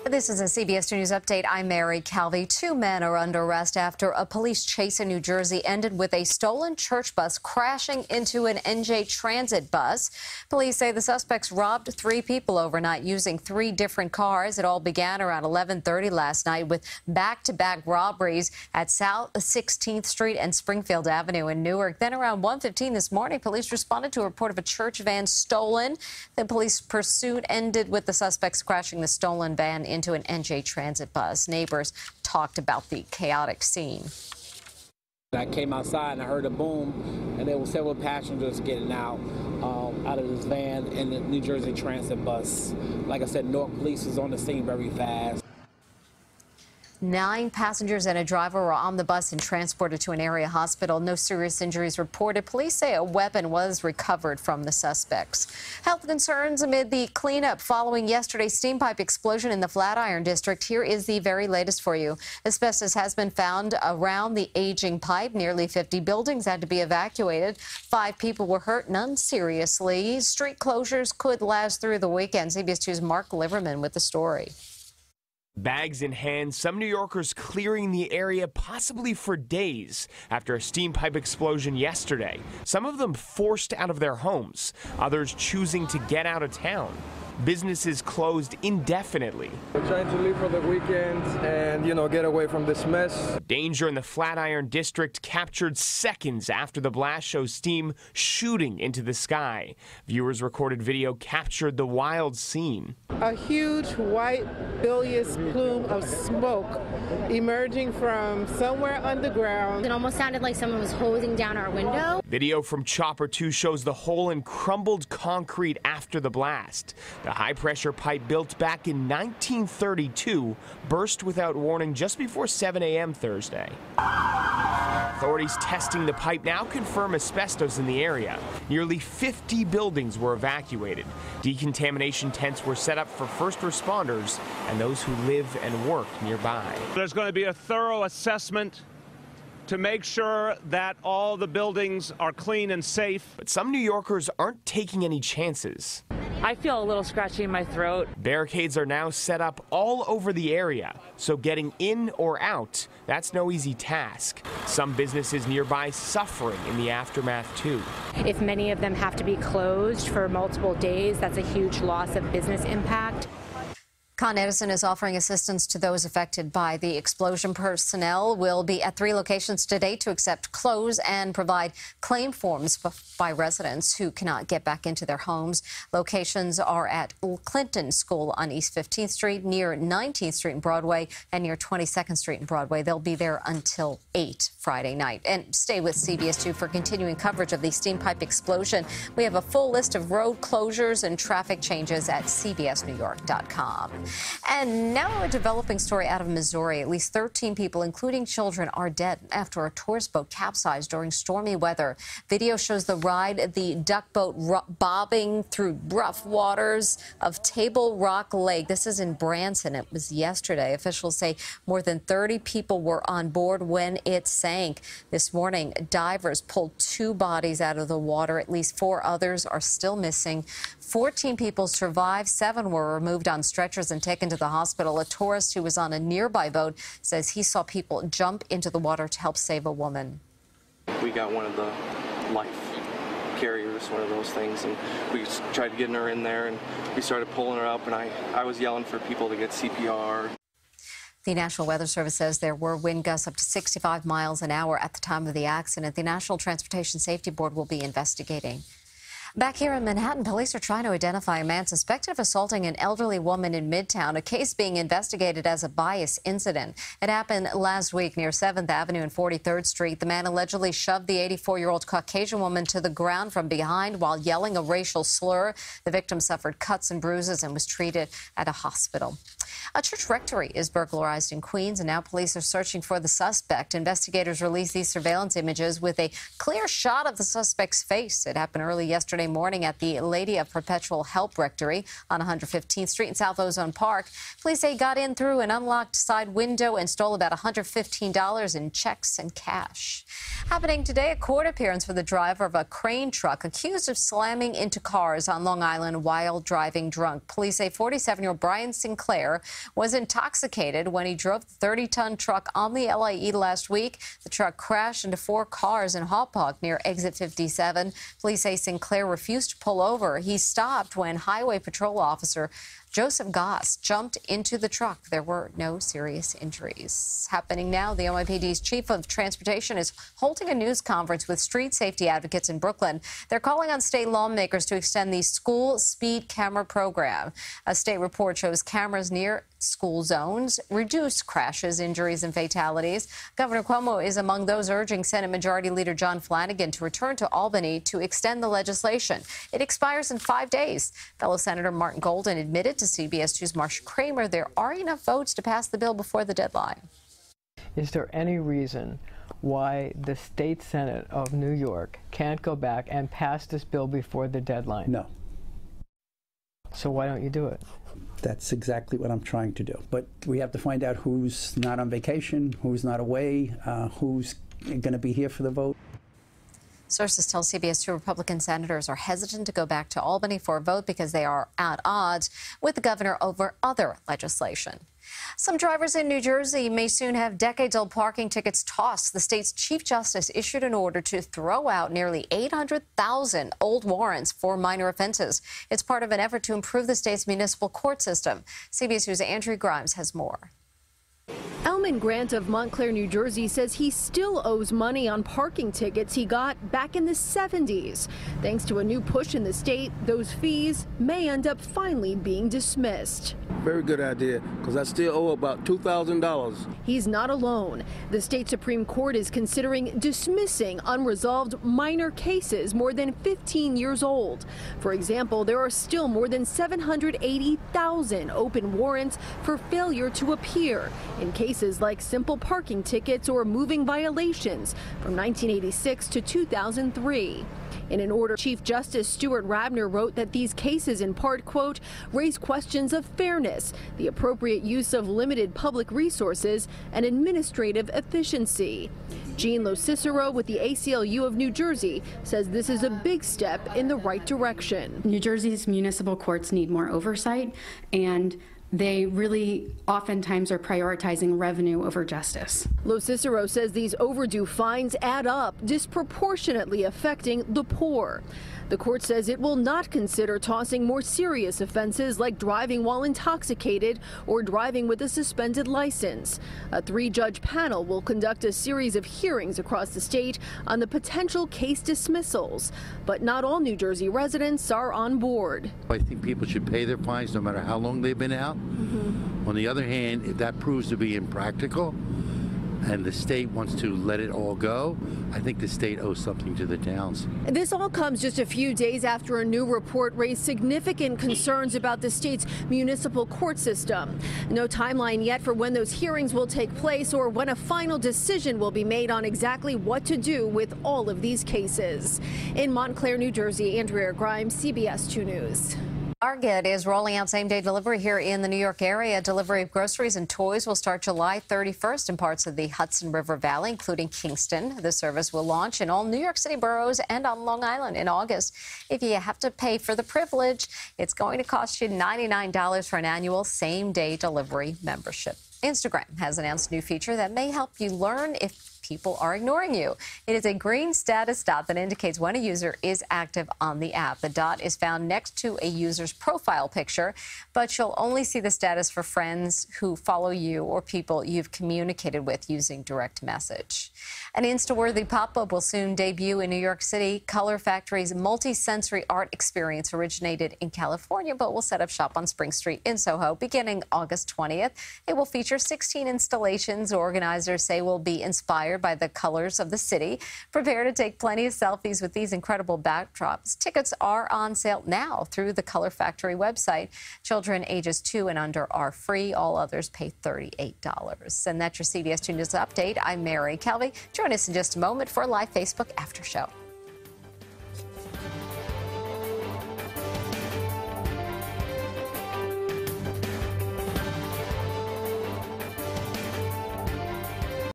This is a CBS2 News update. I'm Mary Calvi. Two men are under arrest after a police chase in New Jersey ended with a stolen church bus crashing into an NJ Transit bus. Police say the suspects robbed three people overnight using three different cars. It all began around 11:30 last night with back-to-back robberies at South 16th Street and Springfield Avenue in Newark. Then around 1:15 this morning, police responded to a report of a church van stolen. Then police pursuit ended with the suspects crashing the stolen van into an NJ Transit bus. Neighbors talked about the chaotic scene. I came outside and I heard a boom, and there were several passengers getting out of this van in the New Jersey Transit bus. Like I said, Newark police was on the scene very fast. 9 passengers and a driver were on the bus and transported to an area hospital. No serious injuries reported. Police say a weapon was recovered from the suspects. Health concerns amid the cleanup following yesterday's steam pipe explosion in the Flatiron District. Here is the very latest for you. Asbestos has been found around the aging pipe. Nearly 50 buildings had to be evacuated. 5 people were hurt, none seriously. Street closures could last through the weekend. CBS 2's Mark Liverman with the story. Bags in hand, some New Yorkers clearing the area possibly for days after a steam pipe explosion yesterday. Some of them forced out of their homes, others choosing to get out of town. Businesses closed indefinitely. We're trying to leave for the weekend and, get away from this mess. Danger in the Flatiron District captured seconds after the blast shows steam shooting into the sky. Viewers recorded video captured the wild scene. A huge white bilious plume of smoke emerging from somewhere underground. It almost sounded like someone was hosing down our window. Video from Chopper 2 shows the hole in crumbled concrete after the blast. The high-pressure pipe built back in 1932 burst without warning just before 7 a.m. Thursday. Authorities testing the pipe now confirm asbestos in the area. Nearly 50 buildings were evacuated. Decontamination tents were set up for first responders and those who live and work nearby. There's going to be a thorough assessment to make sure that all the buildings are clean and safe. But some New Yorkers aren't taking any chances. I feel a little scratchy in my throat. Barricades are now set up all over the area, so getting in or out, that's no easy task. Some businesses nearby suffering in the aftermath too. If many of them have to be closed for multiple days, that's a huge loss of business impact. Con Edison is offering assistance to those affected by the explosion. Personnel will be at 3 locations today to accept close and provide claim forms by residents who cannot get back into their homes. Locations are at Clinton School on East 15th Street, near 19th Street and Broadway, and near 22nd Street and Broadway. They'll be there until 8 Friday night. And stay with CBS2 for continuing coverage of the steam pipe explosion. We have a full list of road closures and traffic changes at cbsnewyork.com. And now a developing story out of Missouri. At least 13 people, including children, are dead after a tourist boat capsized during stormy weather. Video shows the ride, the duck boat bobbing through rough waters of Table Rock Lake. This is in Branson. It was yesterday. Officials say more than 30 people were on board when it sank. This morning, divers pulled 2 bodies out of the water. At least 4 others are still missing. 14 people survived. 7 were removed on stretchers and taken to the hospital. A tourist who was on a nearby boat says he saw people jump into the water to help save a woman. We got one of the life carriers, one of those things, and we tried getting her in there, and we started pulling her up, and I was yelling for people to get CPR. The National Weather Service says there were wind gusts up to 65 miles an hour at the time of the accident. The National Transportation Safety Board will be investigating. Back here in Manhattan, police are trying to identify a man suspected of assaulting an elderly woman in Midtown, a case being investigated as a bias incident. It happened last week near 7th Avenue and 43rd Street. The man allegedly shoved the 84-year-old Caucasian woman to the ground from behind while yelling a racial slur. The victim suffered cuts and bruises and was treated at a hospital. A church rectory is burglarized in Queens, and now police are searching for the suspect. Investigators released these surveillance images with a clear shot of the suspect's face. It happened early yesterday Saturday morning at the Lady of Perpetual Help Rectory on 115th Street in South Ozone Park. Police say he got in through an unlocked side window and stole about $115 in checks and cash. Happening today, a court appearance for the driver of a crane truck accused of slamming into cars on Long Island while driving drunk. Police say 47-year-old Brian Sinclair was intoxicated when he drove the 30-ton truck on the LIE last week. The truck crashed into 4 cars in Hauppauge near exit 57. Police say Sinclair refused to pull over. He stopped when Highway Patrol Officer Joseph Goss jumped into the truck. There were no serious injuries. Happening now, the NYPD's chief of transportation is holding a news conference with street safety advocates in Brooklyn. They're calling on state lawmakers to extend the school speed camera program. A state report shows cameras near school zones reduce crashes, injuries, and fatalities. Governor Cuomo is among those urging Senate Majority Leader John Flanagan to return to Albany to extend the legislation. It expires in 5 days. Fellow Senator Martin Golden admitted to CBS2's Marsha Kramer there are enough votes to pass the bill before the deadline. Is there any reason why the state Senate of New York can't go back and pass this bill before the deadline? No. So why don't you do it? That's exactly what I'm trying to do. But we have to find out who's not on vacation, who's not away, who's going to be here for the vote. Sources tell CBS2 Republican senators are hesitant to go back to Albany for a vote because they are at odds with the governor over other legislation. Some drivers in New Jersey may soon have decades-old parking tickets tossed. The state's chief justice issued an order to throw out nearly 800,000 old warrants for minor offenses. It's part of an effort to improve the state's municipal court system. CBS News' Andrew Grimes has more. Elman Grant of Montclair, New Jersey, says he still owes money on parking tickets he got back in the 70s. Thanks to a new push in the state, those fees may end up finally being dismissed. Very good idea, because I still owe about $2,000. He's not alone. The state Supreme Court is considering dismissing unresolved minor cases more than 15 years old. For example, there are still more than 780,000 open warrants for failure to appear in cases like simple parking tickets or moving violations from 1986 to 2003. In an order, Chief Justice Stuart Rabner wrote that these cases in part, quote, raise questions of fairness, the appropriate use of limited public resources, and administrative efficiency. Jean Locicero with the ACLU of New Jersey says this is a big step in the right direction. New Jersey's municipal courts need more oversight, and they really oftentimes are prioritizing revenue over justice. Locicero says these overdue fines add up, disproportionately affecting the poor. The court says it will not consider tossing more serious offenses like driving while intoxicated or driving with a suspended license. A 3-judge panel will conduct a series of hearings across the state on the potential case dismissals. But not all New Jersey residents are on board. I think people should pay their fines no matter how long they've been out. On the other hand, if that proves to be impractical and the state wants to let it all go, I think the state owes something to the towns. This all comes just a few days after a new report raised significant concerns about the state's municipal court system. No timeline yet for when those hearings will take place or when a final decision will be made on exactly what to do with all of these cases. In Montclair, New Jersey, Andrea Grimes, CBS 2 News. Target is rolling out same-day delivery here in the New York area. Delivery of groceries and toys will start July 31st in parts of the Hudson River Valley, including Kingston. The service will launch in all New York City boroughs and on Long Island in August. If you have to pay for the privilege, it's going to cost you $99 for an annual same-day delivery membership. Instagram has announced a new feature that may help you learn if people are ignoring you. It is a green status dot that indicates when a user is active on the app. The dot is found next to a user's profile picture, but you'll only see the status for friends who follow you or people you've communicated with using direct message. An Insta-worthy pop-up will soon debut in New York City. Color Factory's multi-sensory art experience originated in California, but will set up shop on Spring Street in Soho beginning August 20th. It will feature 16 installations organizers say will be inspired by the colors of the city. Prepare to take plenty of selfies with these incredible backdrops. Tickets are on sale now through the Color Factory website. Children ages 2 and under are free. All others pay $38. And that's your CBS 2 News update. I'm Mary Calvi. Join us in just a moment for a live Facebook after show.